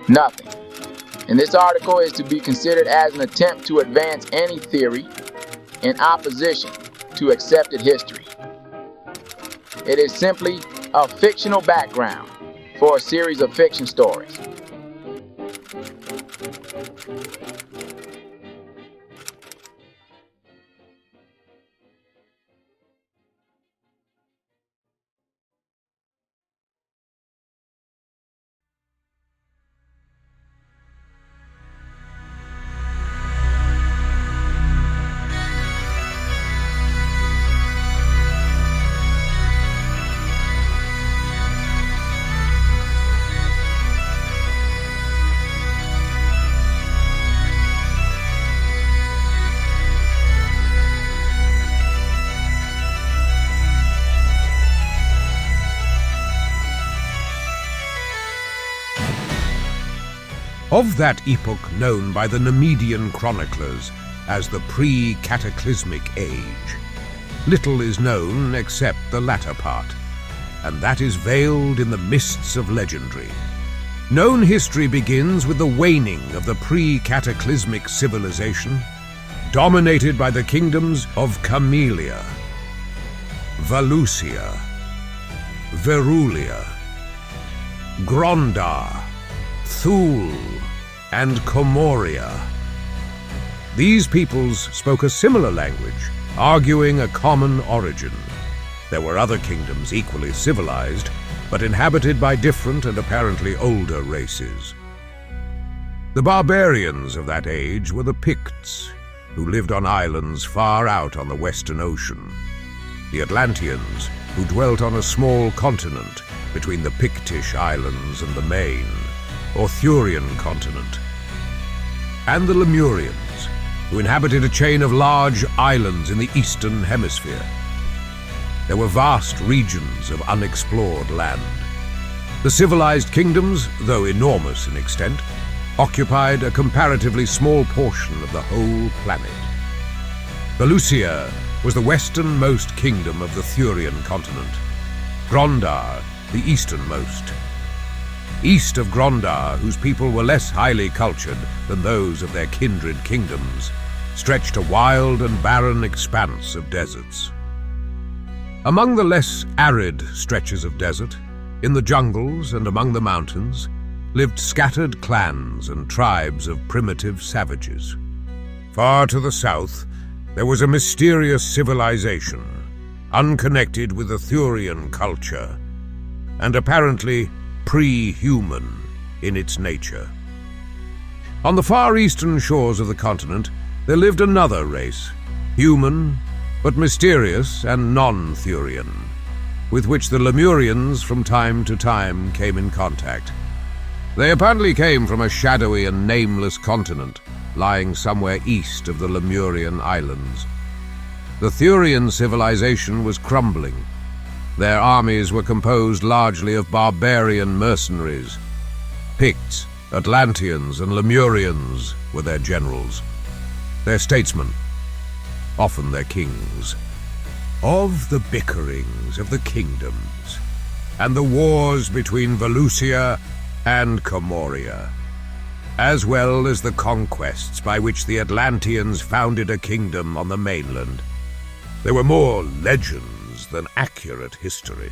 Nothing. And this article is to be considered as an attempt to advance any theory in opposition to accepted history. It is simply a fictional background for a series of fiction stories. Of that epoch known by the Nemedian chroniclers as the Pre-Cataclysmic Age, little is known except the latter part, and that is veiled in the mists of legendary. Known history begins with the waning of the pre-cataclysmic civilization, dominated by the kingdoms of Camellia, Valusia, Verulia, Grondar, Thule, and Comoria. These peoples spoke a similar language, arguing a common origin. There were other kingdoms equally civilized, but inhabited by different and apparently older races. The barbarians of that age were the Picts, who lived on islands far out on the Western Ocean. The Atlanteans, who dwelt on a small continent between the Pictish Islands and the main, or Thurian continent, and the Lemurians, who inhabited a chain of large islands in the Eastern Hemisphere. There were vast regions of unexplored land. The civilized kingdoms, though enormous in extent, occupied a comparatively small portion of the whole planet. Valusia was the westernmost kingdom of the Thurian continent, Grondar the easternmost. East of Grondar, whose people were less highly cultured than those of their kindred kingdoms, stretched a wild and barren expanse of deserts. Among the less arid stretches of desert, in the jungles and among the mountains, lived scattered clans and tribes of primitive savages. Far to the south, there was a mysterious civilization, unconnected with the Thurian culture, and apparently pre-human in its nature. On the far eastern shores of the continent, there lived another race, human, but mysterious and non-Thurian, with which the Lemurians from time to time came in contact. They apparently came from a shadowy and nameless continent lying somewhere east of the Lemurian islands. The Thurian civilization was crumbling. Their armies were composed largely of barbarian mercenaries. Picts, Atlanteans, and Lemurians were their generals, their statesmen, often their kings. Of the bickerings of the kingdoms, and the wars between Valusia and Comoria, as well as the conquests by which the Atlanteans founded a kingdom on the mainland, there were more legends than accurate history.